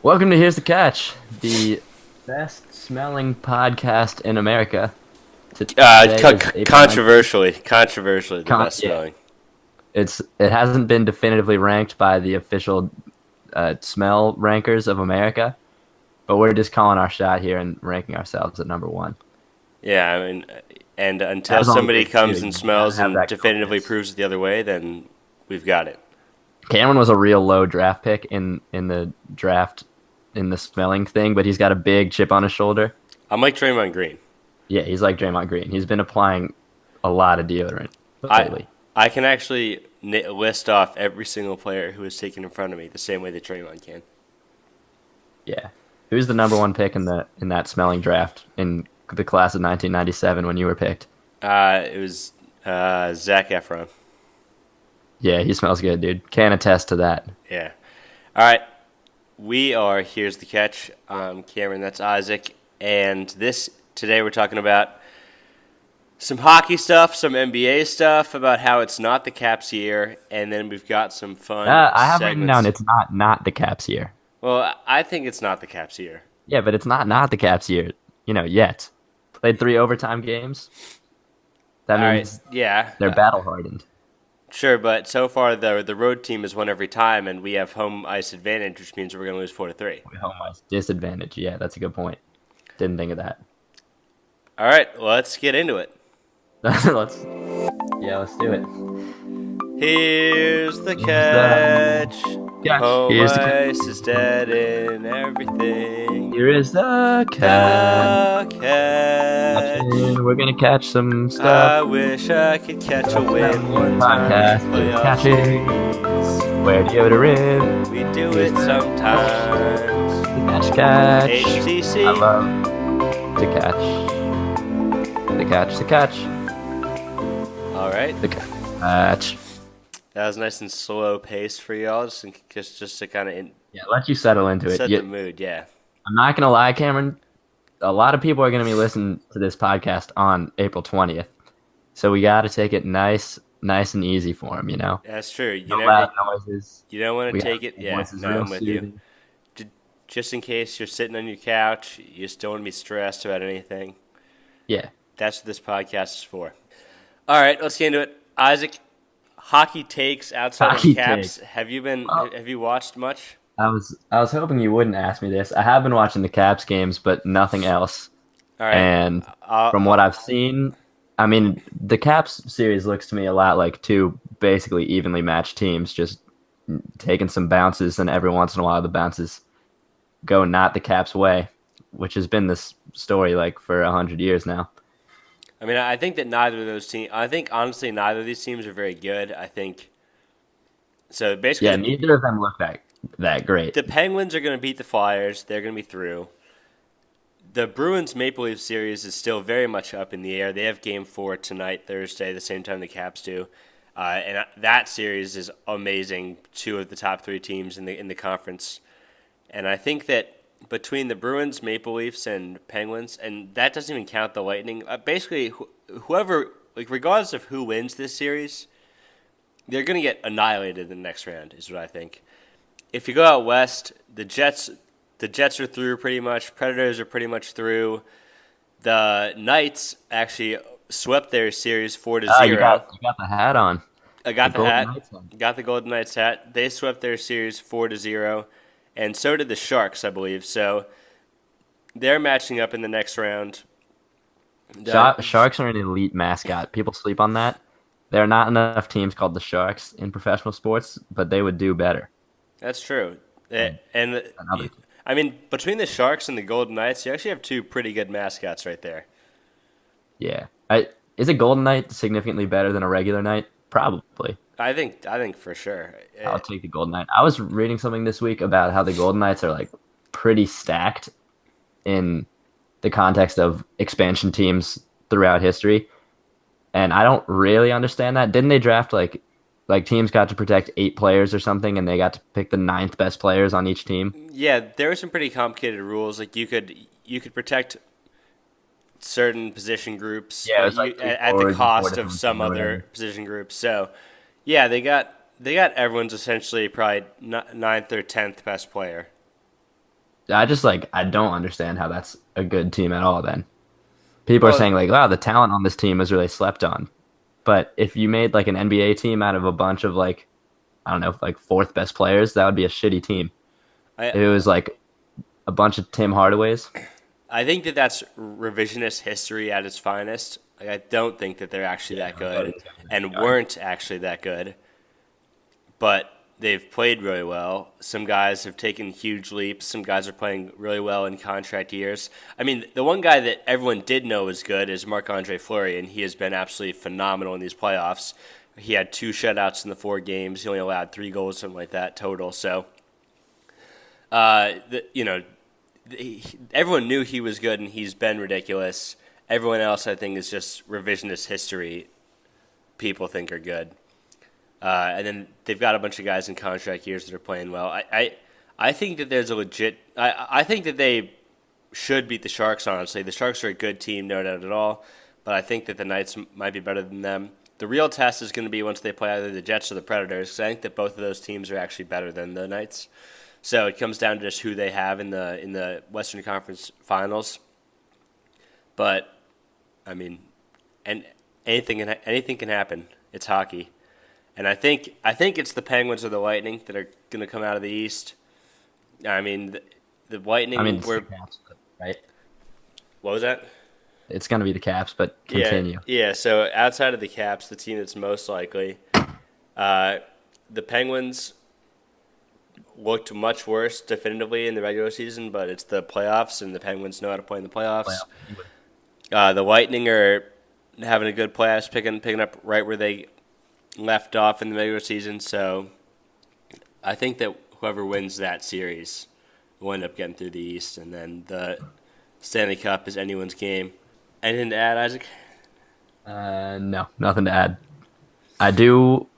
Welcome to Here's the Catch, the best smelling podcast in America. Today is April 19th. Controversially, the best Yeah, smelling. it hasn't been definitively ranked by the official smell rankers of America, but we're just calling our shot here and ranking ourselves at number one. Yeah, I mean, and until That's all somebody great too. comes You and gotta smells have and that definitively confidence. proves it the other way, then we've got it. Cameron was a real low draft pick in the draft in the smelling thing, but he's got a big chip on his shoulder. I'm like Draymond Green. Yeah, he's like Draymond Green. He's been applying a lot of deodorant I lately. I can actually list off every single player who was taken in front of me the same way that Draymond can. Yeah. Who's the number one pick in that smelling draft in the class of 1997 when you were picked? It was Zach Efron. Yeah, he smells good, dude. Can attest to that. Yeah. All right. Here's the catch. Cameron, that's Isaac. And today we're talking about some hockey stuff, some NBA stuff, about how it's not the Caps year, and then we've got some fun I have written segments. down it's not the Caps year. Well, I think it's not the Caps year. Yeah, but it's not the Caps year, yet. Played 3 overtime games. That All means right. Yeah. they're battle hardened. Sure, but so far the road team has won every time, and we have home ice advantage, which means we're going to lose 4-3. Home ice disadvantage. Yeah, that's a good point. Didn't think of that. All right, let's get into it. let's do it. Here's the Here's catch. Catch. Home Here's the catch. ice is dead in everything. Here is the catch. The catch. We're gonna catch some I stuff. wish I could catch a win one time. Podcast with Playoff catching. series. Where deodorant. We do it sometimes. Catch. HTC. I love to catch. The catch. All right. The catch. That was nice and slow pace for y'all, just to kind of Yeah, let you settle into it. set the mood. Yeah. I'm not gonna lie, Cameron. A lot of people are gonna be listening to this podcast on April 20th, so we gotta take it nice and easy for them. That's true. No loud noises. You don't want We to take have it. Yeah, voices no, real I'm with you. soothing. Just in case you're sitting on your couch, you just don't want to be stressed about anything. Yeah. That's what this podcast is for. All right, let's get into it. Isaac, hockey takes outside Hockey of Caps. takes. Have you watched much? I was hoping you wouldn't ask me this. I have been watching the Caps games, but nothing else. All right. And from what I've seen, I mean, the Caps series looks to me a lot like two basically evenly matched teams, just taking some bounces, and every once in a while the bounces go not the Caps' way, which has been this story like for 100 years now. I mean, I think that neither of those teams. I think honestly, neither of these teams are very good. I think so. Basically, Yeah, neither of them look that great. the Penguins are going to beat the Flyers. They're going to be through. The Bruins Maple Leaf series is still very much up in the air. They have Game 4 tonight, Thursday, the same time the Caps do, and that series is amazing. 2 of the top 3 teams in the conference, and I think that between the Bruins, Maple Leafs, and Penguins, and that doesn't even count the Lightning. Basically, whoever, like regardless of who wins this series, they're going to get annihilated in the next round. Is what I think. If you go out west, the Jets are through pretty much. Predators are pretty much through. The Knights actually swept their series 4-0. You got the hat on. I got the Golden hat. Knights on. Got the Golden Knights hat. They swept their series 4-0, and so did the Sharks, I believe. So they're matching up in the next round. Sharks are an elite mascot. People sleep on that. There are not enough teams called the Sharks in professional sports, but they would do better. That's true. And Another team. I mean, between the Sharks and the Golden Knights, you actually have 2 pretty good mascots right there. Yeah. Is a Golden Knight significantly better than a regular Knight? Probably. I think for sure. I'll take the Golden Knight. I was reading something this week about how the Golden Knights are like pretty stacked in the context of expansion teams throughout history. And I don't really understand that. Didn't they draft like teams got to protect 8 players or something, and they got to pick the 9th best players on each team? Yeah, there were some pretty complicated rules. Like you could protect certain position groups, Yeah, it but was like at the forwards and cost 4 of some different other whatever. position groups. So, yeah, they got everyone's essentially probably 9th or 10th best player. I just like I don't understand how that's a good team at all. Then people are Well, saying like, wow, the talent on this team is really slept on. But if you made like an NBA team out of a bunch of like I don't know, like fourth best players, that would be a shitty team. I If it was like a bunch of Tim Hardaways, I think that that's revisionist history at its finest. Like, I don't think that they're actually yeah, that I thought good it was gonna be and guard. weren't actually that good, but they've played really well. Some guys have taken huge leaps. Some guys are playing really well in contract years. I mean, the one guy that everyone did know was good is Marc-Andre Fleury, and he has been absolutely phenomenal in these playoffs. He had 2 shutouts in the 4 games. He only allowed 3 goals, something like that total. So, you know, everyone knew he was good, and he's been ridiculous. Everyone else, I think, is just revisionist history. People think are good, and then they've got a bunch of guys in contract years that are playing well. I think that there's a legit. I think that they should beat the Sharks. Honestly, the Sharks are a good team, no doubt at all. But I think that the Knights might be better than them. The real test is going to be once they play either the Jets or the Predators, because I think that both of those teams are actually better than the Knights. So it comes down to just who they have in the Western Conference Finals. But I mean, and anything can happen. It's hockey, and I think it's the Penguins or the Lightning that are going to come out of the East. I mean, the I mean, Lightning it's the were. Caps, right? What was that? It's gonna be the Caps, but Yeah, continue. yeah. So outside of the Caps, the team that's most likely, uh, the Penguins looked much worse definitively in the regular season, but it's the playoffs, and the Penguins know how to play in the playoffs. Playoff. The Lightning are having a good playoffs, picking up right where they left off in the regular season. So I think that whoever wins that series will end up getting through the East, and then the Stanley Cup is anyone's game. Anything to add, Isaac? No, nothing to add. I do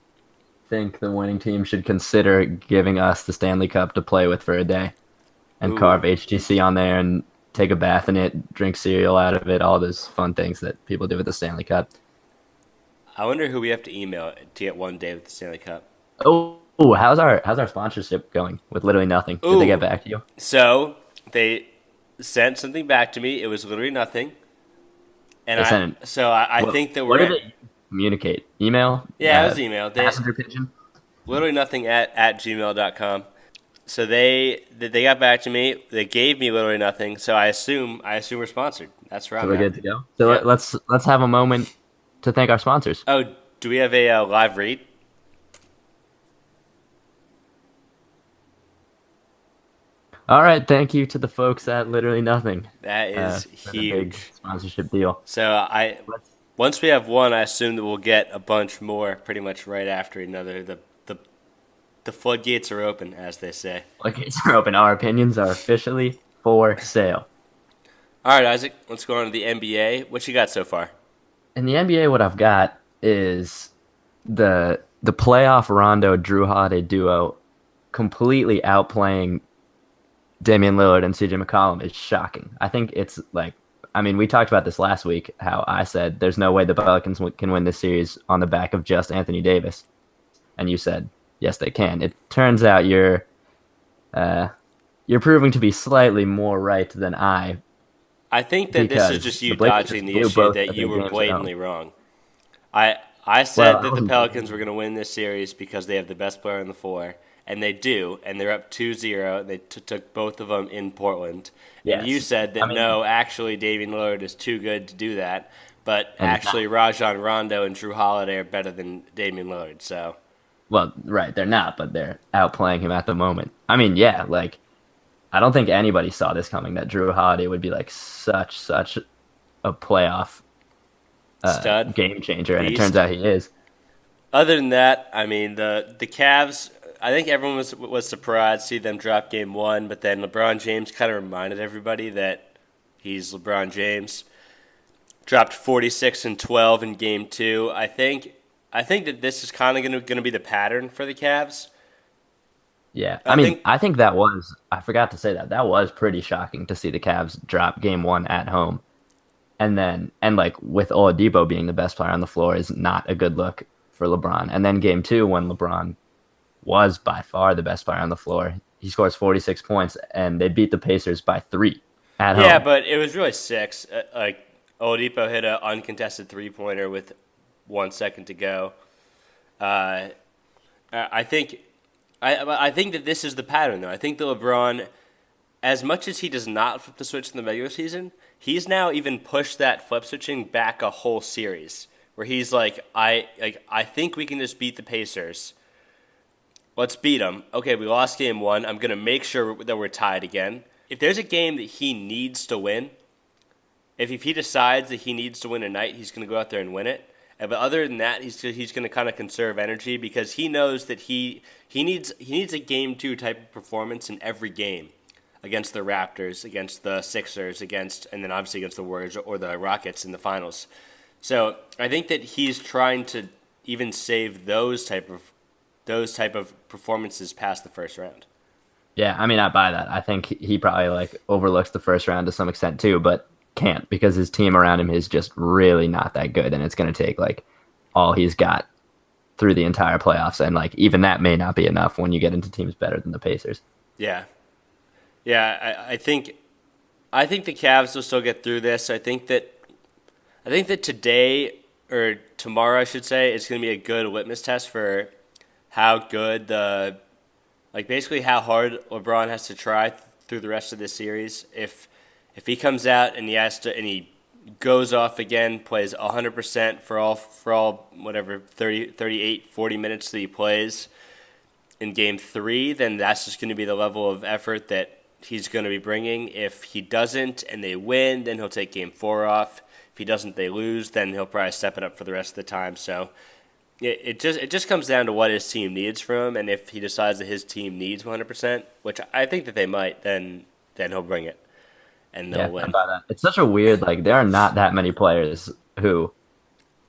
think the winning team should consider giving us the Stanley Cup to play with for a day and Ooh, carve HTC on there and take a bath in it, drink cereal out of it, all those fun things that people do with the Stanley Cup. I wonder who we have to email to get one day with the Stanley Cup. How's our sponsorship going with literally nothing? Did they get Ooh, back to you? so they sent something back to me. It was literally nothing, and They sent it. I What, think that what we're did at. they communicate? Email? Yeah, it was email. They Passenger pigeon? literally nothing at gmail.com. So they got back to me. They gave me literally nothing. So I assume we're sponsored. That's where So I'm we're at. good to go. So Yep. let's have a moment to thank our sponsors. Oh, do we have a live read? All right, thank you to the folks at Literally Nothing That is for the big huge. sponsorship deal. So Let's, once we have one, I assume that we'll get a bunch more pretty much right after another. The floodgates are open, as they say. okay, are open. Our opinions are officially for sale. All right, Isaac, let's go on to the NBA. What you got so far? In the NBA, what I've got is the playoff Rondo Drew Holiday duo completely outplaying Damian Lillard and CJ McCollum is shocking. I think it's like, I mean, we talked about this last week, how I said there's no way the Pelicans can win this series on the back of just Anthony Davis. And you said, yes, they can. It turns out you're proving to be slightly more right than I think that this is because just the you Blazers dodging just the blew issue both that of you their were games at blatantly home. wrong. I Well, said I that the wasn't Pelicans were going to win this series because they have the best player on the floor, and they do, and they're up 2-0. They took both of them in Portland. And you Yes. said I that mean, no, actually Damian Lillard is too good to do that, but and he's actually not. Rajon Rondo and Drew Holiday are better than Damian Lillard. So Well, right, they're not, but they're outplaying him at the moment. I mean, yeah, like I don't think anybody saw this coming that Drew Holiday would be like such a playoff stud, game changer, and it turns beast. out he is. Other than that, I mean the Cavs. I think everyone was surprised to see them drop game one, but then LeBron James kind of reminded everybody that he's LeBron James. Dropped 46 and 12 in game two. I think that this is kind of going to be the pattern for the Cavs. Yeah, I I mean, think I think that was I forgot to say that was pretty shocking to see the Cavs drop game one at home, and like with Oladipo being the best player on the floor is not a good look for LeBron. And then game two when LeBron was by far the best player on the floor, he scores 46 points, and they beat the Pacers by 3 at Yeah, home. but it was really 6. Like Oladipo hit an uncontested 3-pointer with 1 second to go. Uh, I think I think that this is the pattern, though. I think that LeBron, as much as he does not flip the switch in the regular season, he's now even pushed that flip switching back a whole series, where he's like, I think we can just beat the Pacers. Let's beat them. Okay, we lost game 1. I'm gonna make sure that we're tied again. If there's a game that he needs to win, if he decides that he needs to win a night, he's gonna go out there and win it. But other than that, he's going to kind of conserve energy because he knows that he needs a game 2 type of performance in every game against the Raptors, against the Sixers, and then obviously against the Warriors or the Rockets in the finals. So I think that he's trying to even save those type of performances past the first round. Yeah, I mean, I buy that. I think he probably like overlooks the first round to some extent too, but can't because his team around him is just really not that good, and it's going to take like all he's got through the entire playoffs, and like even that may not be enough when you get into teams better than the Pacers. Yeah, yeah. I think the Cavs will still get through this. I think that today or tomorrow, I should say, is going to be a good litmus test for how good basically how hard LeBron has to try through the rest of this series. If he comes out and he goes off again, plays 100% for all whatever 30, 38, 40 minutes that he plays in game 3, then that's just going to be the level of effort that he's going to be bringing. If he doesn't and they win, then he'll take game 4 off. If he doesn't, they lose, then he'll probably step it up for the rest of the time. So it just comes down to what his team needs from him, and if he decides that his team needs 100%, which I think that they might, then he'll bring it. And they'll win. About that. It's such a weird, like, there are not that many players who,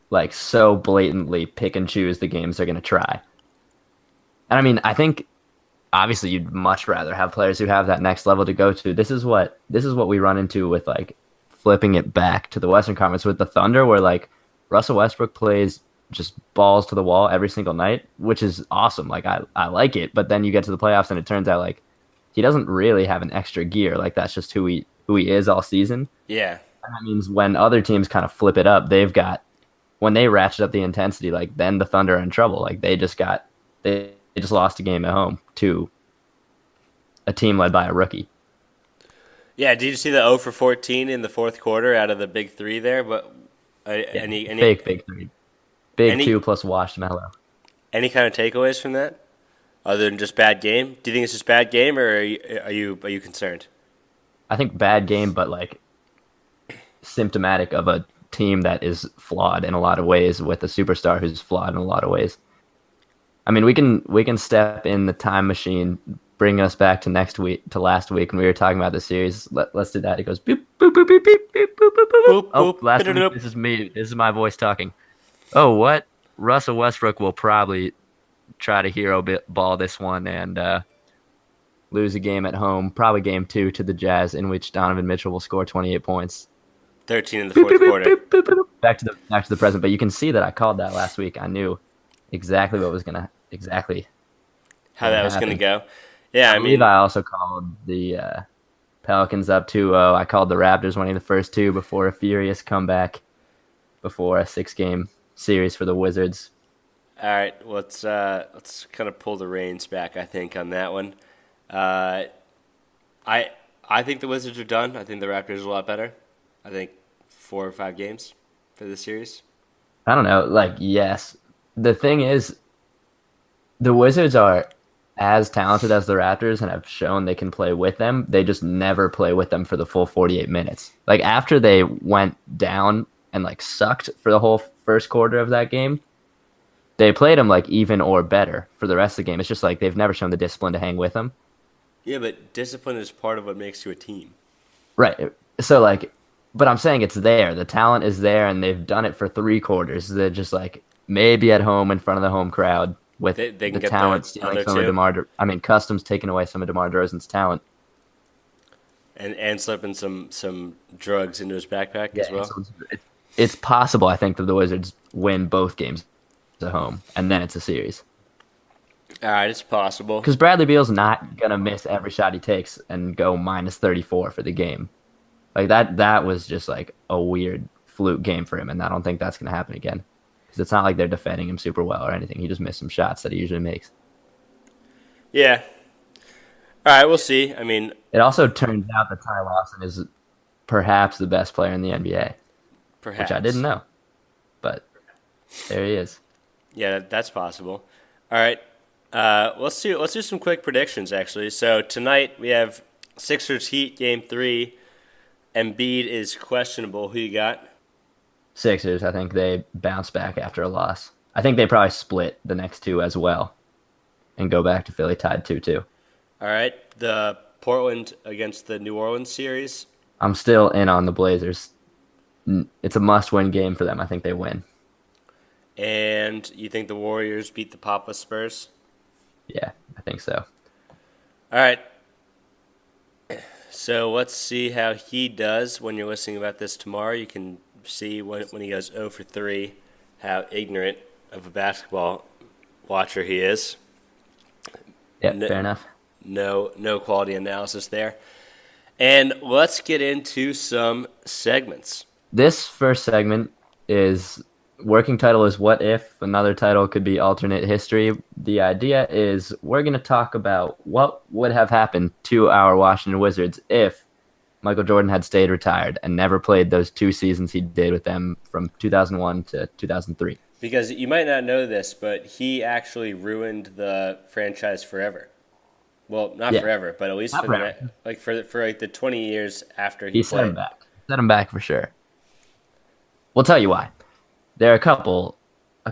like, so blatantly pick and choose the games they're going to try. And I mean, I think, obviously, you'd much rather have players who have that next level to go to. This is what we run into with, like, flipping it back to the Western Conference with the Thunder, where, like, Russell Westbrook plays just balls to the wall every single night, which is awesome. Like, I like it, but then you get to the playoffs and it turns out, like, he doesn't really have an extra gear. Like, that's just who he is all season. Yeah. And that means when other teams kind of flip it up, when they ratchet up the intensity, like then the Thunder are in trouble. Like they just lost a game at home to a team led by a rookie. Yeah, did you see the 0 for 14 in the fourth quarter out of the big 3 there? But any big 3. Big 2 plus washed Melo. Any kind of takeaways from that? Other than just bad game? Do you think it's just bad game, or are you concerned? I think bad game, but like symptomatic of a team that is flawed in a lot of ways with a superstar who's flawed in a lot of ways. I mean, we can step in the time machine, bring us back to last week when we were talking about the series. Let's do that. It goes boop boop boop boop boop boop boop boop boop. Oh, last week, this is me. This is my voice talking. Oh, what? Russell Westbrook will probably try to hero ball this one and lose a game at home, probably game 2 to the Jazz, in which Donovan Mitchell will score 28 points. 13 in the fourth quarter. Back to the present, but you can see that I called that last week. I knew exactly how that was gonna go. Yeah, I believe I also called the Pelicans up 2-0. I called the Raptors winning the first 2 before a furious comeback, before a 6-game series for the Wizards. All right, let's kind of pull the reins back, I think, on that one. I think the Wizards are done. I think the Raptors are a lot better. I think 4 or 5 games for this series. I don't know. Like, yes. The thing is, the Wizards are as talented as the Raptors and have shown they can play with them. They just never play with them for the full 48 minutes. Like, after they went down and, like, sucked for the whole first quarter of that game, they played them, like, even or better for the rest of the game. It's just, like, they've never shown the discipline to hang with them. Yeah, but discipline is part of what makes you a team. Right. So, like, but I'm saying it's there. The talent is there, and they've done it for 3 quarters. They're just, like, maybe at home in front of the home crowd with they can the talent stealing some of DeMar. Custom's taking away some of DeMar DeRozan's talent. And slipping some drugs into his backpack as well. So it's possible, I think, that the Wizards win both games at home, and then it's a series. All right, it's possible. Because Bradley Beal's not gonna miss every shot he takes and go minus 34 for the game. Like that was just like a weird fluke game for him, and I don't think that's gonna happen again. Because it's not like they're defending him super well or anything. He just missed some shots that he usually makes. Yeah. All right, we'll see. I mean, It also turns out that Ty Lawson is perhaps the best player in the NBA, which I didn't perhaps. know, but there he is. Yeah, that's possible. All right. Let's do some quick predictions actually. So tonight we have Sixers Heat game 3. Embiid is questionable. Who you got? Sixers, I think they bounce back after a loss. I think they probably split the next two as well and go back to Philly tied 2-2. All right. The Portland against the New Orleans series. I'm still in on the Blazers. It's a must-win game for them. I think they win. And you think the Warriors beat the Papa Spurs? Yeah, I think so. All right. So let's see how he does when you're listening about this tomorrow. You can see when he goes 0 for 3 how ignorant of a basketball watcher he is. Yeah, No, fair enough. no quality analysis there. And let's get into some segments. This first segment is working title is What If? Another title could be Alternate History. The idea is we're going to talk about what would have happened to our Washington Wizards if Michael Jordan had stayed retired and never played those 2 seasons he did with them from 2001 to 2003. Because you might not know this, but he actually ruined the franchise forever. Well, not Yeah, forever, but at least not for the forever. for like the 20 years after he He set him played. back. Set him back for sure. We'll tell you why. There are a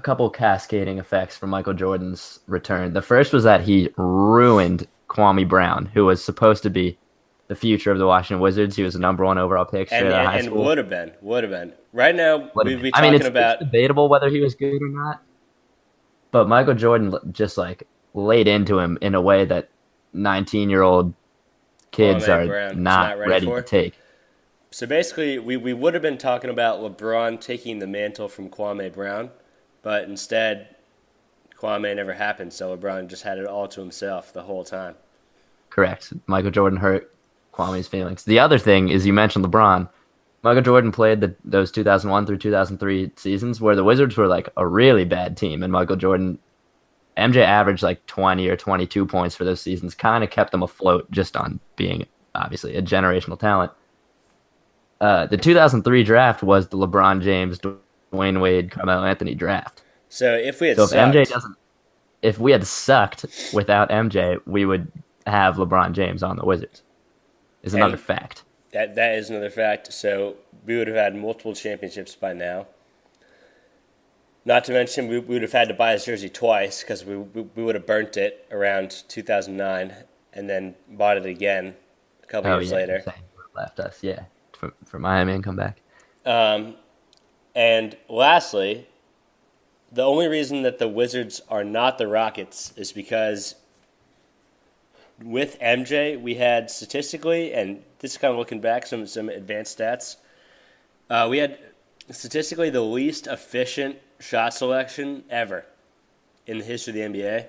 couple cascading effects from Michael Jordan's return. The first was that he ruined Kwame Brown, who was supposed to be the future of the Washington Wizards. He was the number one overall pick And straight out of high and school. would have been. Right now Would have we'd been. be I mean, talking it's about debatable whether he was good or not, but Michael Jordan just like laid into him in a way that 19-year-old kids Kwame are Brown is not not ready ready to for. take. So basically, we would have been talking about LeBron taking the mantle from Kwame Brown, but instead, Kwame never happened. So LeBron just had it all to himself the whole time. Correct. Michael Jordan hurt Kwame's feelings. The other thing is you mentioned LeBron. Michael Jordan played those 2001 through 2003 seasons where the Wizards were like a really bad team, and MJ averaged like 20 or 22 points for those seasons, kind of kept them afloat just on being obviously a generational talent. The 2003 draft was the LeBron James, Dwayne Wade, Carmelo Anthony draft. So if we had So sucked, if we had sucked without MJ, we would have LeBron James on the Wizards. Is another and fact. that is another fact. So we would have had multiple championships by now. Not to mention, we would have had to buy his jersey twice because we would have burnt it around 2009 and then bought it again a couple Oh years yeah, later. insane. Left us, yeah, for Miami and come back. And lastly, the only reason that the Wizards are not the Rockets is because with MJ, we had statistically, and this is kind of looking back, some advanced stats. We had statistically the least efficient shot selection ever in the history of the NBA.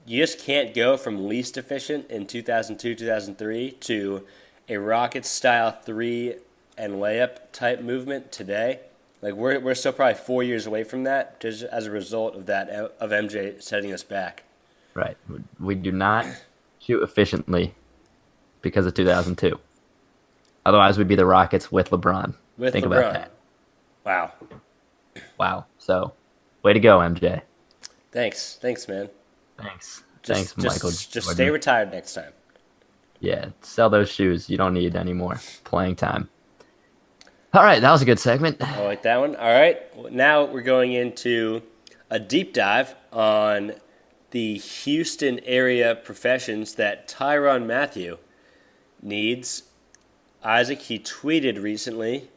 You just can't go from least efficient in 2002, 2003 to a Rockets style three and layup type movement today. Like we're still probably 4 years away from that, just as a result of that of MJ setting us back. Right. We do not shoot efficiently because of 2002. Otherwise, we'd be the Rockets with LeBron. With Think LeBron. about that. Wow. Wow. So, way to go, MJ. Thanks, man. Thanks. Just, Thanks, Michael just Jordan. stay retired next time. Yeah, sell those shoes. You don't need any more playing time. All right, that was a good segment. I like that one. All right, well, now we're going into a deep dive on the Houston area professions that Tyrann Mathieu needs. Isaac, he tweeted recently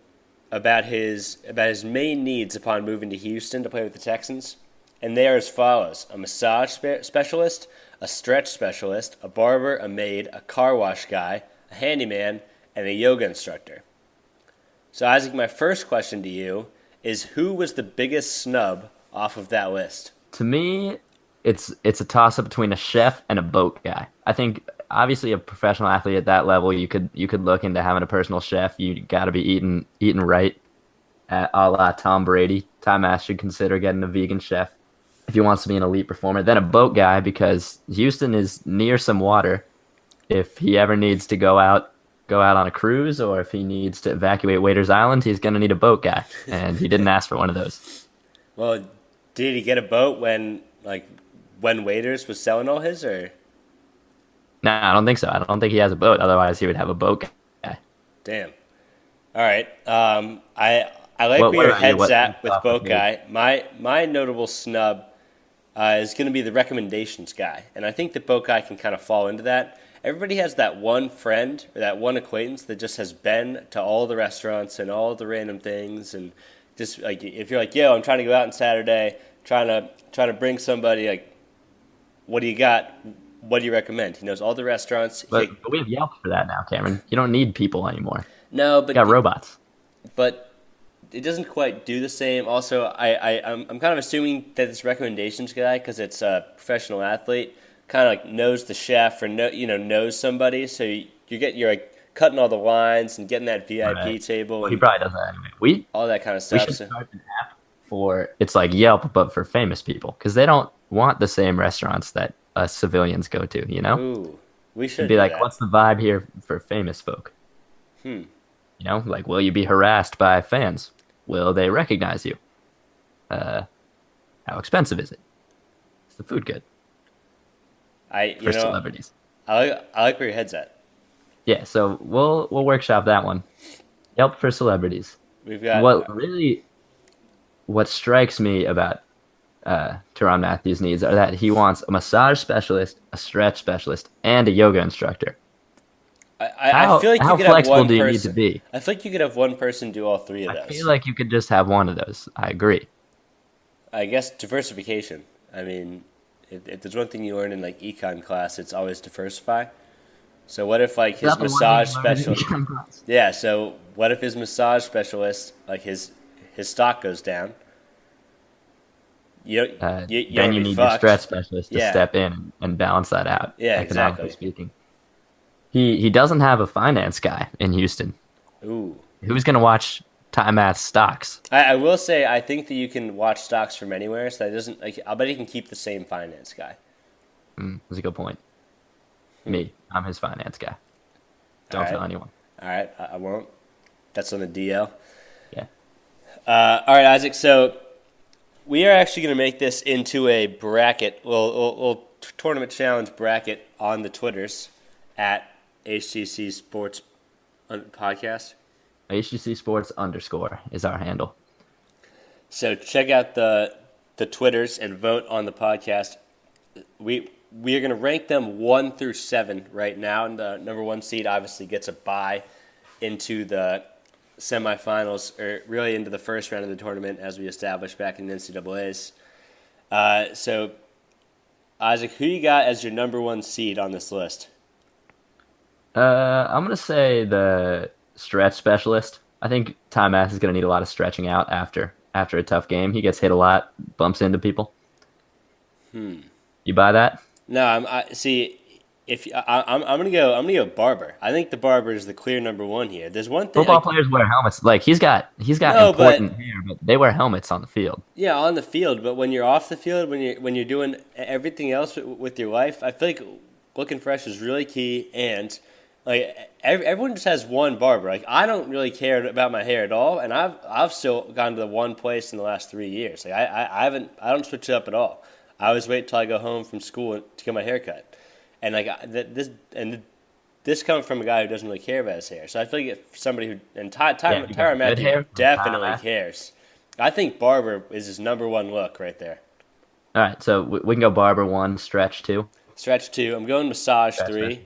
about his main needs upon moving to Houston to play with the Texans, and they are as follows: a massage specialist, a stretch specialist, a barber, a maid, a car wash guy, a handyman, and a yoga instructor. So, Isaac, my first question to you is, who was the biggest snub off of that list? To me, it's a toss up between a chef and a boat guy. I think obviously a professional athlete at that level, you could look into having a personal chef. You got to be eating right, a la Tom Brady. Tom Ash should consider getting a vegan chef if he wants to be an elite performer. Then a boat guy because Houston is near some water. If he ever needs to go out on a cruise, or if he needs to evacuate Waiters Island, he's gonna need a boat guy, and he didn't ask for one of those. Well, did he get a boat when Waiters was selling all his, or No, I don't think so. I don't think he has a boat. Otherwise, he would have a boat guy. damn? All right. I like What where your about you? head's What at with off boat of guy. My notable snub is going to be the recommendations guy, and I think the boat guy can kind of fall into that. Everybody has that one friend or that one acquaintance that just has been to all the restaurants and all the random things, and just like if you're like, yo, I'm trying to go out on Saturday, trying to bring somebody, like, what do you got? What do you recommend? He knows all the restaurants. But we have Yelp for that now, Cameron. You don't need people anymore. No, You got robots. but it doesn't quite do the same. Also, I'm kind of assuming that this recommendations guy, because it's a professional athlete, kind of like knows the chef or knows somebody. So you're like cutting all the lines and getting that VIP Right. table Well, he and probably does that anyway. We all that kind of we stuff. should So, start an app for it's like Yelp, but for famous people, because they don't want the same restaurants that us civilians go to. ooh, we It'd should be do like, that. what's the vibe here for famous folk? Hmm. Like, will you be harassed by fans? Will they recognize you? Uh, how expensive is it? Is the food good I you for know celebrities? I like where your head's at. Yeah, so we'll workshop that one. Yelp for celebrities. We've got What strikes me about Teron Matthews' needs are that he wants a massage specialist, a stretch specialist, and a yoga instructor. I feel like you How could have flexible one do you need person. to be? I feel like you could have one person do all three of I those. feel like you could just have one of those. I agree. I guess diversification. I mean, if there's one thing you learn in like econ class, it's always diversify. So what if like his Is that the one thing massage you learned in specialist? econ class? Yeah. So what if his massage specialist, like his stock goes down? You don't, you Then don't you be need your fucked. stretch specialist to Yeah. step in and balance that out, Yeah. economically Exactly. speaking. He doesn't have a finance guy in Houston. Ooh. Who's going to watch Time Math stocks? I will say I think that you can watch stocks from anywhere, so that doesn't like. I bet he can keep the same finance guy. That's a good point. Me, I'm his finance guy. Don't Alright. tell anyone. All right, I won't. That's on the DL. Yeah. All right, Isaac. So we are actually going to make this into a bracket, little tournament challenge bracket on the Twitters at HCC Sports Podcast. HGC Sports _ is our handle. So check out the Twitters and vote on the podcast. We are going to rank them 1 through 7 right now, and the number 1 seed obviously gets a bye into the semifinals, or really into the first round of the tournament, as we established back in the NCAA's. So, Isaac, who you got as your number 1 seed on this list? I'm gonna say the stretch specialist. I think Time Math is gonna need a lot of stretching out after a tough game. He gets hit a lot, bumps into people. You buy that? No, I see. If I'm gonna go barber. I think the barber is the clear number 1 here. There's one thing. Football Like, players wear helmets. Like he's got No, important hair, but they wear helmets on the field. yeah, on the field, but when you're off the field, when you're doing everything else with your life, I feel like looking fresh is really key. And like everyone just has one barber. Like I don't really care about my hair at all, and I've still gone to the one place in the last 3 years. Like I don't switch it up at all. I always wait till I go home from school to get my hair cut, and this comes from a guy who doesn't really care about his hair. So I feel like if somebody who and Yeah, you got Tyrann good Matthew hair. definitely Tyrann. cares. I think barber is his number 1 look right there. All right, so we can go barber 1, stretch 2. Stretch 2. I'm going massage Stretch 3.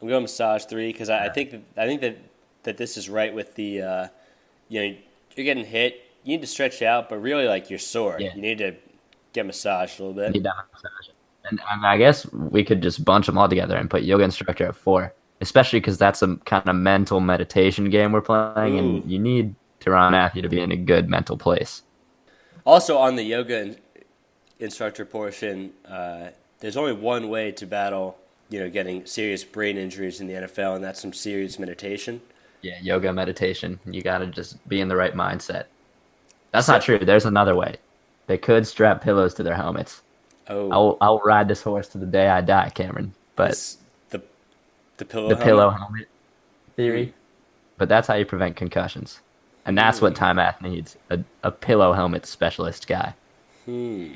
I'm going massage 3 because I think that this is right with the you're getting hit. You need to stretch out, but really like you're sore. Yeah. You need to get massaged a little bit. Need that massage. And I guess we could just bunch them all together and put yoga instructor at 4, especially because that's a kind of mental meditation game we're playing, Ooh. and you need Teron Matthew to be in a good mental place. Also on the yoga instructor portion, there's only one way to battle, getting serious brain injuries in the NFL, and that's some serious meditation. Yeah, yoga, meditation. You got to just be in the right mindset. That's not So, true. There's another way. They could strap pillows to their helmets. oh, I'll ride this horse to the day I die, Cameron. But this the pillow the helmet. pillow helmet Hmm. theory. But that's how you prevent concussions. And that's what Hmm. Time Math needs. A pillow helmet specialist guy. Hmm.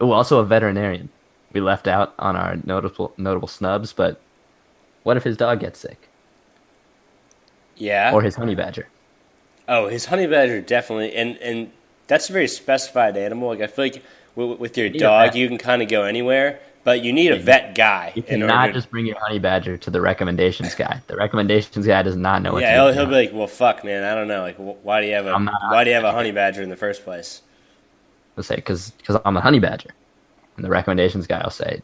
Oh, also a veterinarian. We left out on our notable snubs, but what if his dog gets sick? Yeah. Or his honey badger? Oh, his honey badger definitely, and that's a very specified animal. Like I feel like with your You need a dog, vet. you can kind of go anywhere, but you need a Yeah, you, vet guy you in cannot order. just bring your honey badger to the recommendations guy. The recommendations guy does not know what to Yeah, do with he'll your be honey. like, well, fuck, man, I don't know. Like, why do you have I'm not a why do honey you have a badger. honey badger in the first place? He'll say, because I'm a honey badger. And the recommendations guy will say,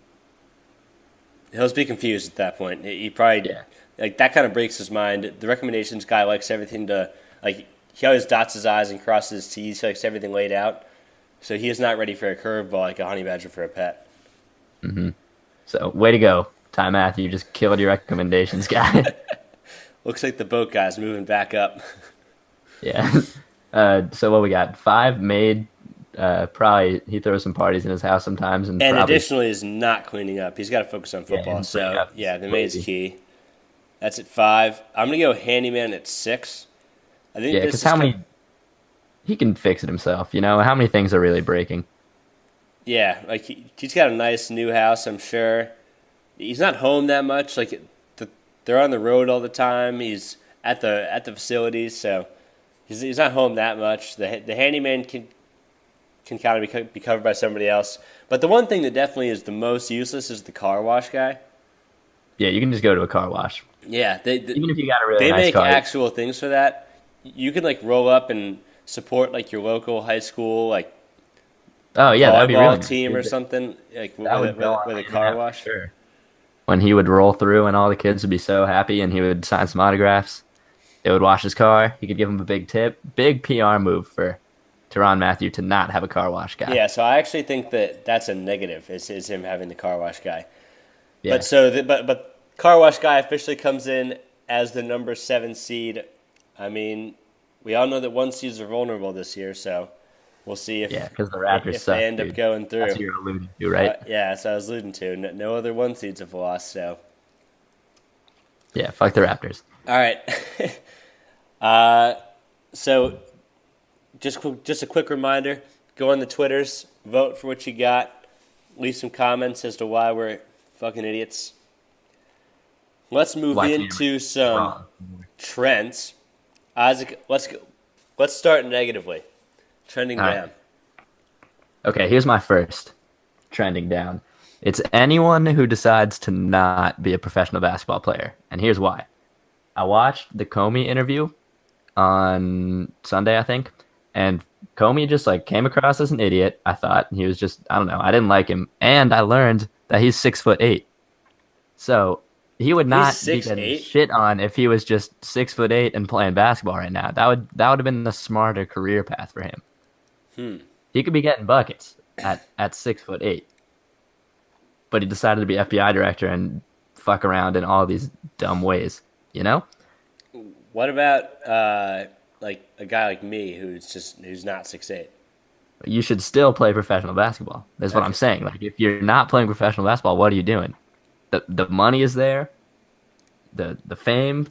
He'll just be confused at that point. He probably yeah, like that kind of breaks his mind. The recommendations guy likes everything to like. He always dots his I's and crosses his T's. He likes everything laid out. So he is not ready for a curveball like a honey badger for a pet. so way to go. Time Math, you just killed your recommendations guy. Looks like the boat guy's moving back up. Yeah. So what we got? Five made. Probably he throws some parties in his house sometimes, and And probably additionally, is not cleaning up. He's got to focus on yeah, football. and bring So up yeah, the maid's lazy. key. That's at 5. I'm gonna go handyman at 6. I think Yeah, this because is how many he can fix it himself. You know how many things are really breaking? yeah, like he's got a nice new house. I'm sure he's not home that much. Like they're on the road all the time. He's at the facilities, so he's not home that much. The handyman can kind of be covered by somebody else. But the one thing that definitely is the most useless is the car wash guy. Yeah, you can just go to a car wash, Yeah, even if you got a really they nice make car. actual things for that. You can like roll up and support like your local high school like Oh yeah, that would be really volleyball nice. team or something like That would go on with the a car internet for wash. sure. When he would roll through, and all the kids would be so happy, and he would sign some autographs. They would wash his car. He could give him a big tip. Big PR move for Teron Matthew to not have a car wash guy. Yeah, so I actually think that that's a negative. Is him having the car wash guy. Yeah, But car wash guy officially comes in as the number 7 seed. I mean, we all know that 1 seeds are vulnerable this year, so we'll see yeah, because the Raptors if suck, they end dude. up going through. That's what you're alluding to, right? Yeah, that's what I was alluding to. No other 1 seeds have lost. So Yeah, fuck the Raptors. all right. So just a quick reminder: go on the Twitters, vote for what you got, leave some comments as to why we're fucking idiots. Let's move Why into some Wrong. trends. Isaac, let's go. Let's start negatively. Trending All right. down. Okay, here's my first trending down. It's anyone who decides to not be a professional basketball player, and here's why. I watched the Comey interview on Sunday, I think, and Comey just like came across as an idiot. I thought he was just, I don't know, I didn't like him, and I learned that he's 6'8". So he would not be getting 6'8"? shit on if he was just 6'8" and playing basketball right now. That would have been the smarter career path for him. He could be getting buckets at 6'8", but he decided to be FBI director and fuck around in all these dumb ways. You know? What about like a guy like me who's not 6'8"? You should still play professional basketball. That's what I'm Okay. saying. Like, if you're not playing professional basketball, what are you doing? The money is there, the fame,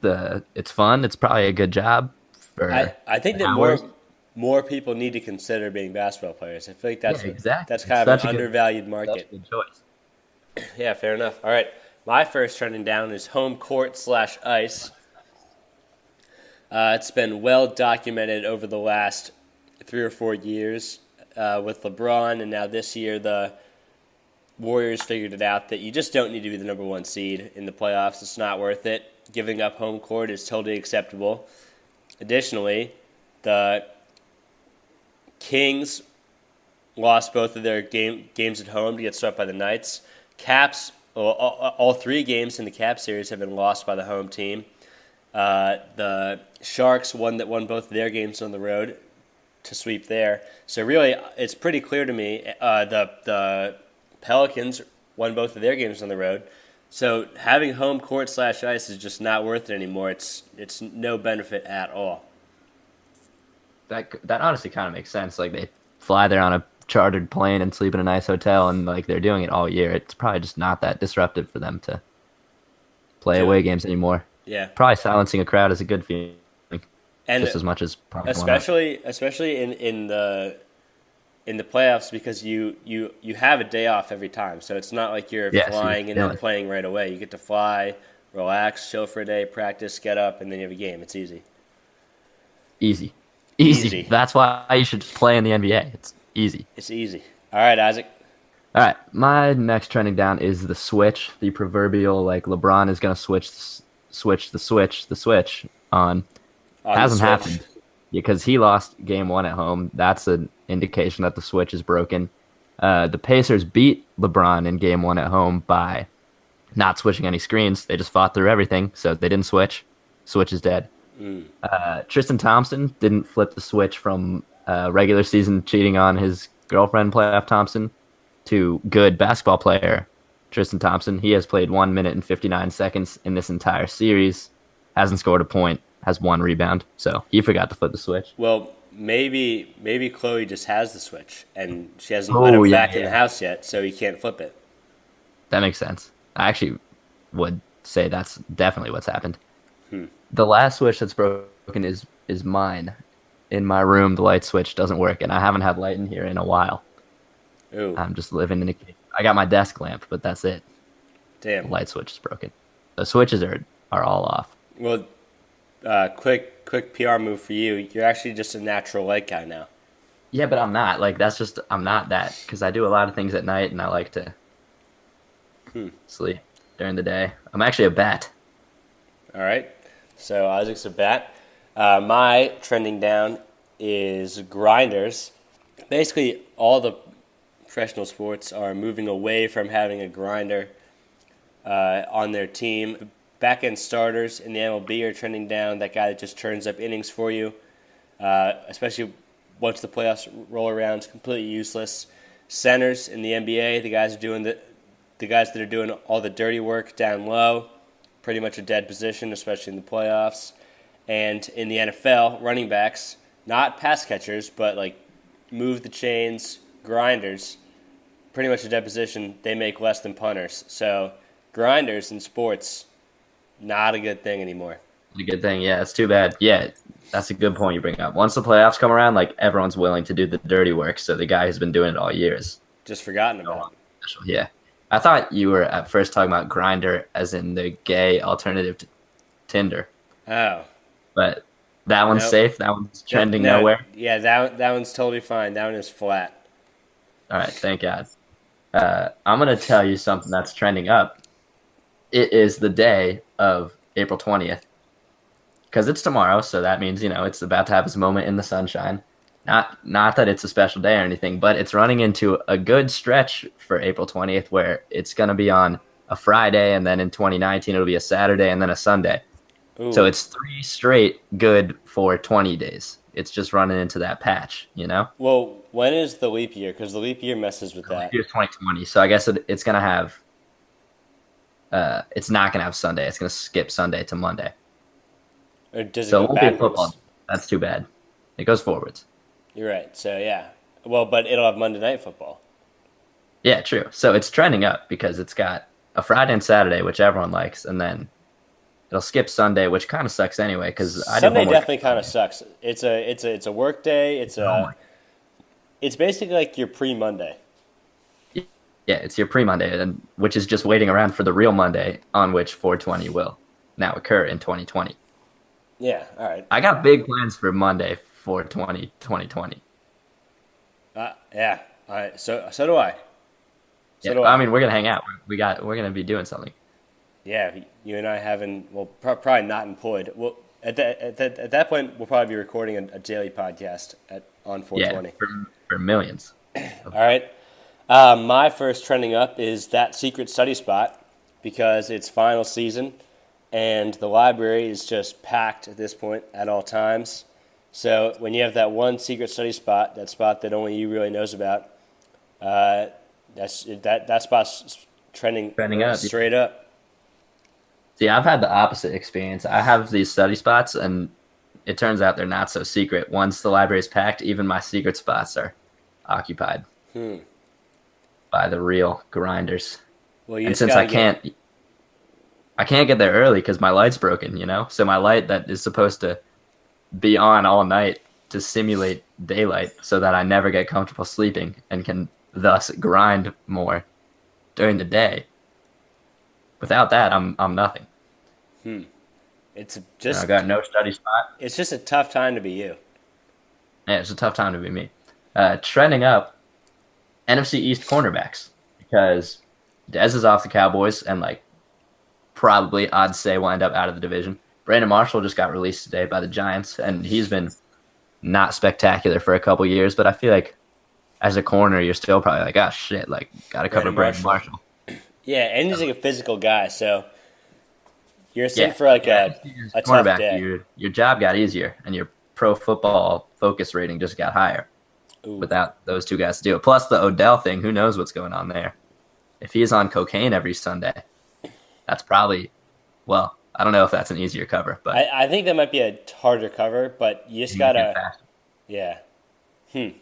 it's fun. It's probably a good job for I think the that hours. more people need to consider being basketball players. I feel like Yeah, exactly. that's It's kind of an such a good- undervalued Such a market. good choice. Yeah, fair enough. All right, my first trending down is home court / ice. It's been well documented over the last 3 or 4 years with LeBron, and now this year the Warriors figured it out that you just don't need to be the number 1 seed in the playoffs. It's not worth it. Giving up home court is totally acceptable. Additionally, the Kings lost both of their games at home to get swept by the Knights. Caps, all 3 games in the Cap series have been lost by the home team. The Sharks won both of their games on the road to sweep there. So really, it's pretty clear to me. The Pelicans won both of their games on the road. So having home court / ice is just not worth it anymore. It's no benefit at all. That honestly kind of makes sense. Like they fly there on a chartered plane and sleep in a nice hotel, and like they're doing it all year. It's probably just not that disruptive for them to play away games anymore. Yeah, Probably silencing a crowd is a good feeling, and just as much as probably especially in the playoffs because you have a day off every time. So it's not like you're flying and then playing right away. You get to fly, relax, chill for a day, practice, get up, and then you have a game. It's easy. Easy. That's why you should just play in the NBA. It's easy. It's easy. All right, Isaac. All right, my next trending down is the switch. The proverbial like LeBron is gonna switch the switch on. Hasn't happened because he lost game 1 at home. That's an indication that the switch is broken. The Pacers beat LeBron in game 1 at home by not switching any screens. They just fought through everything, so they didn't switch. Switch is dead. Tristan Thompson didn't flip the switch from regular season cheating on his girlfriend, Playoff Thompson, to good basketball player Tristan Thompson. He has played 1 minute and 59 seconds in this entire series, hasn't scored a point, has 1 rebound. So he forgot to flip the switch. Well, maybe Chloe just has the switch and she hasn't let him back in the house yet, so he can't flip it. That makes sense. I actually would say that's definitely what's happened. The last switch that's broken is mine. In my room, the light switch doesn't work, and I haven't had light in here in a while. Ooh. I'm just living in a cave. I got my desk lamp, but that's it. Damn. The light switch is broken. The switches are all off. Well, quick PR move for you. You're actually just a natural light guy now. Yeah, but I'm not. Like I'm not that because I do a lot of things at night, and I like to sleep during the day. I'm actually a bat. All right. So Isaac's a bat. My trending down is grinders. Basically, all the professional sports are moving away from having a grinder on their team. Back-end starters in the MLB are trending down. That guy that just turns up innings for you, especially once the playoffs roll around, is completely useless. Centers in the NBA, the guys that are doing all the dirty work down low, pretty much a dead position, especially in the playoffs. And in the NFL, running backs, not pass catchers, but like move the chains, grinders, pretty much a dead position. They make less than punters. So grinders in sports, not a good thing anymore. A good thing, yeah. It's too bad. Yeah, that's a good point you bring up. Once the playoffs come around, like everyone's willing to do the dirty work. So the guy who's been doing it all year is just forgotten about. Yeah. I thought you were at first talking about Grindr as in the gay alternative to Tinder. Oh. But that one's safe? That one's trending nowhere? Yeah, that one's totally fine. That one is flat. All right, thank God. I'm going to tell you something that's trending up. It is the day of April 20th. Because it's tomorrow, so that means, it's about to have its moment in the sunshine. Not that it's a special day or anything, but it's running into a good stretch for April 20th where it's going to be on a Friday, and then in 2019 it'll be a Saturday and then a Sunday. Ooh. So it's 3 straight good for 20 days. It's just running into that patch, Well, when is the leap year? Because the leap year messes with that. The leap year is 2020, so I guess it's going to have it's not going to have Sunday. It's going to skip Sunday to Monday. Or does it so go it won't backwards? Be football. That's too bad. It goes forwards. You're right. So, yeah. Well, but it'll have Monday Night Football. Yeah, true. So it's trending up because it's got a Friday and Saturday, which everyone likes, and then it'll skip Sunday, which kind of sucks anyway. Because Sunday definitely kind of sucks. It's a work day. It's basically like your pre-Monday. Yeah, it's your pre-Monday, and which is just waiting around for the real Monday on which 420 will now occur in 2020. Yeah, all right. I got big plans for Monday 420 2020. Yeah. All right. So do I. I mean, we're gonna hang out. We're gonna be doing something. Yeah, you and I probably not employed. Well, at that point, we'll probably be recording a daily podcast on 420. Yeah, for millions. All right. My first trending up is that secret study spot because it's final season and the library is just packed at this point at all times. So when you have that one secret study spot, that spot that only you really knows about, that spot's Trending up. straight up. See, I've had the opposite experience. I have these study spots, and it turns out they're not so secret. Once the library's packed, even my secret spots are occupied by the real grinders. Well, you And just since gotta I can't get there early because my light's broken, So my light that is supposed to be on all night to simulate daylight so that I never get comfortable sleeping and can thus grind more during the day. Without that, I'm nothing. it's I got no study spot. it's just a tough time to be you. Yeah, it's a tough time to be me. Trending up, NFC East cornerbacks because Dez is off the Cowboys and probably I'd say will end up out of the division. Brandon Marshall just got released today by the Giants, and he's been not spectacular for a couple years. But I feel like as a corner, you're still probably like, oh shit, got to cover Brandon Marshall. Yeah, and he's like a physical guy, so you're sitting for a tough day. Your job got easier, and your pro football focus rating just got higher without those two guys to do it. Plus the Odell thing, who knows what's going on there? If he's on cocaine every Sunday, that's probably, well, I don't know if that's an easier cover, but I think that might be a harder cover, but you just gotta, yeah.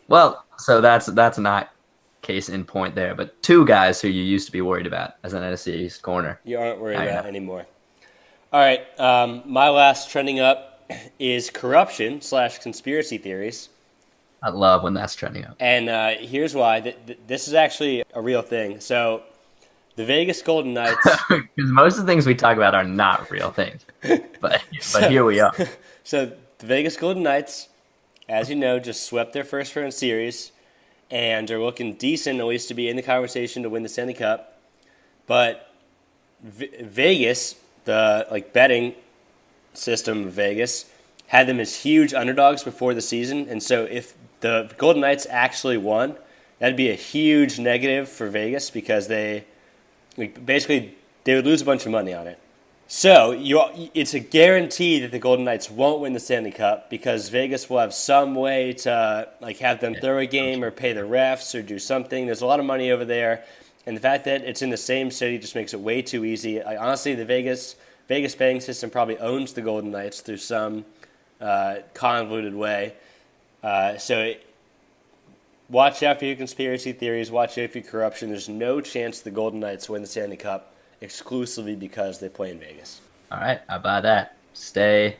Well, so that's not case in point there, but two guys who you used to be worried about as an NFC East corner. You aren't worried about anymore. All right, my last trending up is corruption / conspiracy theories. I love when that's trending up. And here's why. This is actually a real thing. So the Vegas Golden Knights. Because most of the things we talk about are not real things. But here we are. So the Vegas Golden Knights, as you know, just swept their first round series and are looking decent, at least to be in the conversation to win the Stanley Cup. But Vegas, the betting system of Vegas, had them as huge underdogs before the season. And so if the Golden Knights actually won, that'd be a huge negative for Vegas because they would lose a bunch of money on it. So it's a guarantee that the Golden Knights won't win the Stanley Cup because Vegas will have some way to have them throw a game or pay the refs or do something. There's a lot of money over there, and the fact that it's in the same city just makes it way too easy. Honestly, the Vegas betting system probably owns the Golden Knights through some convoluted way. Watch out for your conspiracy theories. Watch out for your corruption. There's no chance the Golden Knights win the Stanley Cup exclusively because they play in Vegas. All right, I buy that. Stay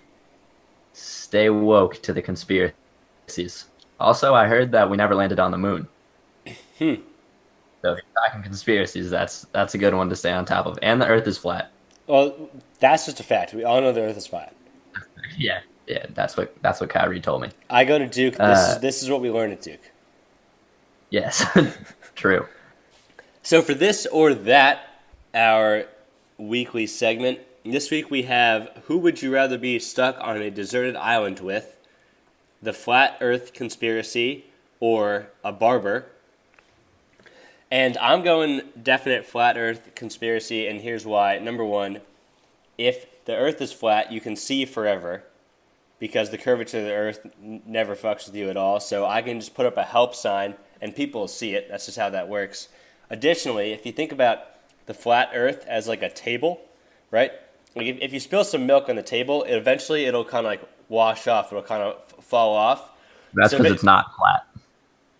woke to the conspiracies. Also, I heard that we never landed on the moon. So if you're talking conspiracies, that's a good one to stay on top of. And the Earth is flat. Well, that's just a fact. We all know the Earth is flat. Yeah, that's what Kyrie told me. I go to Duke. This is what we learn at Duke. Yes, true. So for this or that, our weekly segment, this week we have Who Would You Rather Be Stuck on a Deserted Island With? The Flat Earth Conspiracy or a Barber. And I'm going definite Flat Earth Conspiracy, and here's why. Number one, if the Earth is flat, you can see forever because the curvature of the Earth never fucks with you at all. So I can just put up a help sign and people will see it. That's just how that works. Additionally, if you think about the flat Earth as like a table, right? Like if you spill some milk on the table, it'll kind of wash off. It'll kind of fall off. That's because it's not flat.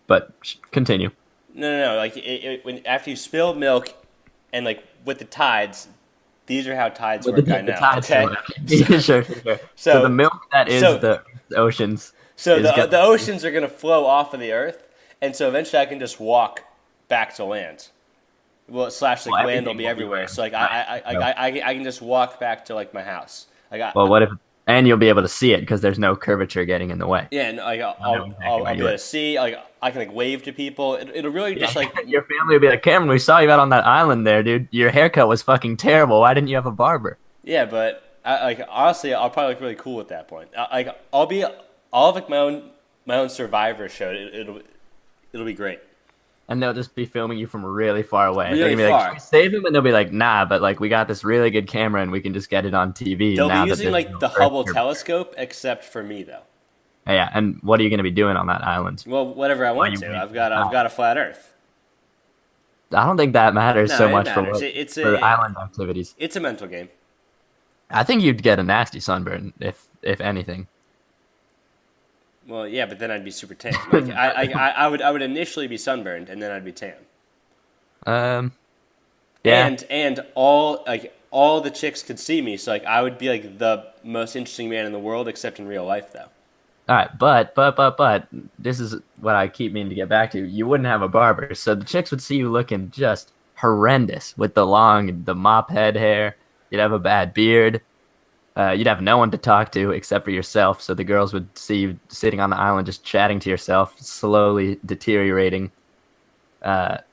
But continue. No. After you spill milk, and with the tides, these are how tides work right now. Okay. Sure. So the milk that is the oceans. So the oceans are going to flow off of the Earth, and so eventually I can just walk back to land. Well, land will be everywhere. So I can just walk back to my house. What if? And you'll be able to see it because there's no curvature getting in the way. Yeah, and I'll be able to see. I can wave to people. It'll really just your family will be like, Cameron, we saw you out on that island there, dude. Your haircut was fucking terrible. Why didn't you have a barber? Yeah, but honestly, I'll probably look really cool at that point. I'll have my own Survivor show. It'll be great. And they'll just be filming you from really far away. Really They're gonna be far. like, should we save him? And they'll be like, nah, but we got this really good camera and we can just get it on TV. They'll be using the Hubble telescope, except for me though. Yeah, and what are you going to be doing on that island? Well, whatever I While want you to. wait I've for the got a flat Earth. I don't think that matters No, so it much matters. for island activities. It's a mental game. I think you'd get a nasty sunburn if anything. Well, yeah, but then I'd be super tan. Like I would initially be sunburned, and then I'd be tan. um, yeah, And all the chicks could see me, so like I would be like the most interesting man in the world, except in real life, though. all right, but this is what I keep meaning to get back to. You wouldn't have a barber, so the chicks would see you looking just horrendous with the mop head hair. You'd have a bad beard. You'd have no one to talk to except for yourself. So the girls would see you sitting on the island, just chatting to yourself, slowly deteriorating. The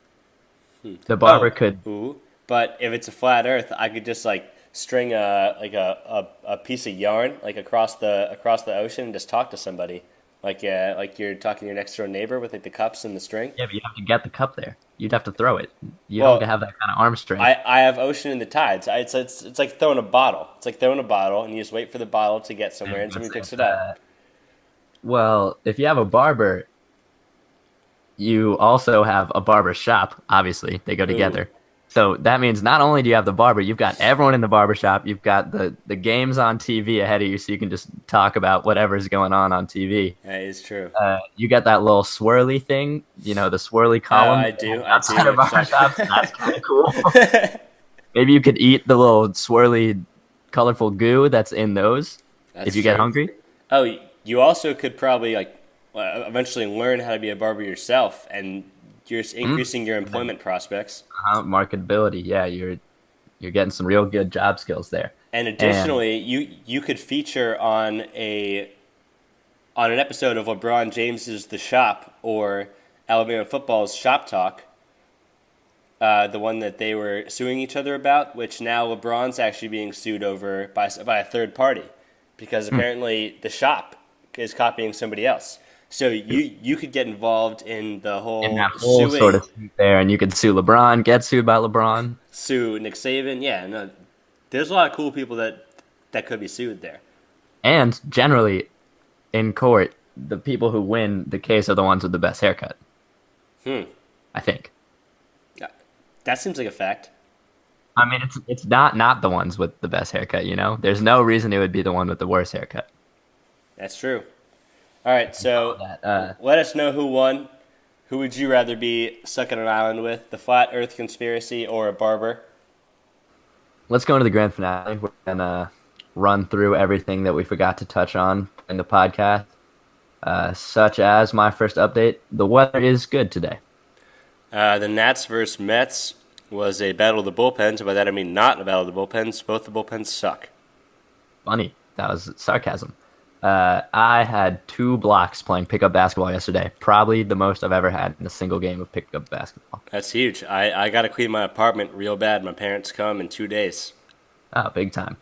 barber could. Ooh, but if it's a flat Earth, I could just like string a piece of yarn like across the ocean and just talk to somebody, like you're talking to your next door neighbor with like the cups and the string. Yeah, but you have to get the cup there. You'd have to throw it. You Well, don't have that kind of arm strength. I have ocean in the tides. It's like throwing a bottle. It's like throwing a bottle, and you just wait for the bottle to get somewhere, and somebody picks it up. Well, if you have a barber, you also have a barber shop. Obviously, they go together. So that means not only do you have the barber, you've got everyone in the barber shop. You've got the games on TV ahead of you, so you can just talk about whatever's going on TV. That is true. You got that little swirly thing, the swirly column. I do. Outside of barber shops, that's kind of cool. Maybe you could eat the little swirly, colorful goo that's in those if you get hungry. Oh, you also could probably eventually learn how to be a barber yourself, and you're increasing your employment prospects. Marketability, yeah, you're getting some real good job skills there. And additionally, you could feature on an episode of LeBron James's The Shop or Alabama football's Shop Talk, the one that they were suing each other about, which now LeBron's actually being sued over by a third party because apparently the shop is copying somebody else. So you could get involved in the whole suing, sort of thing there, and you could sue LeBron, get sued by LeBron, sue Nick Saban. Yeah, no, there's a lot of cool people that could be sued there. And generally, in court, the people who win the case are the ones with the best haircut. I think. That seems like a fact. I mean, it's not the ones with the best haircut. There's no reason it would be the one with the worst haircut. That's true. All right, so let us know who won. Who would you rather be stuck on an island with, the Flat Earth Conspiracy or a barber? Let's go into the grand finale. We're going to run through everything that we forgot to touch on in the podcast, such as my first update. The weather is good today. The Nats versus Mets was a battle of the bullpens, and by that I mean not a battle of the bullpens. Both the bullpens suck. Funny. That was sarcasm. I had 2 blocks playing pickup basketball yesterday. Probably the most I've ever had in a single game of pickup basketball. That's huge. I got to clean my apartment real bad. My parents come in 2 days. Oh, big time.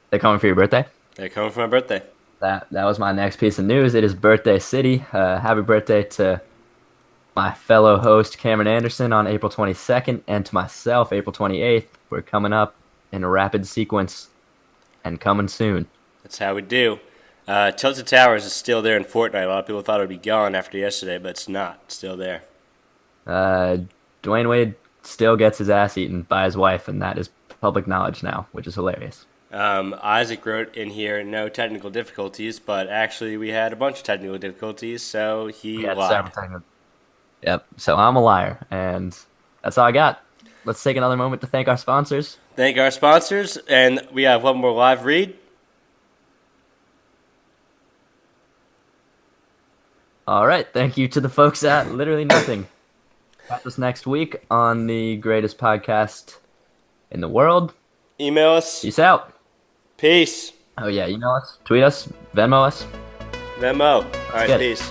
They coming for your birthday? They're coming for my birthday. That was my next piece of news. It is birthday city. Happy birthday to my fellow host Cameron Anderson on April 22nd and to myself April 28th. We're coming up in a rapid sequence and coming soon. That's how we do. Tilted Towers is still there in Fortnite. A lot of people thought it would be gone after yesterday, but it's not. It's still there. Dwayne Wade still gets his ass eaten by his wife, and that is public knowledge now, which is hilarious. Isaac wrote in here, no technical difficulties, but actually we had a bunch of technical difficulties, so he lied. Yep, so I'm a liar, and that's all I got. Let's take another moment to thank our sponsors. Thank our sponsors, and we have one more live read. All right, thank you to the folks at Literally Nothing. Catch us next week on the greatest podcast in the world. Email us. Peace out. Peace. Oh yeah, email us, tweet us, Venmo us. Venmo. All right, peace.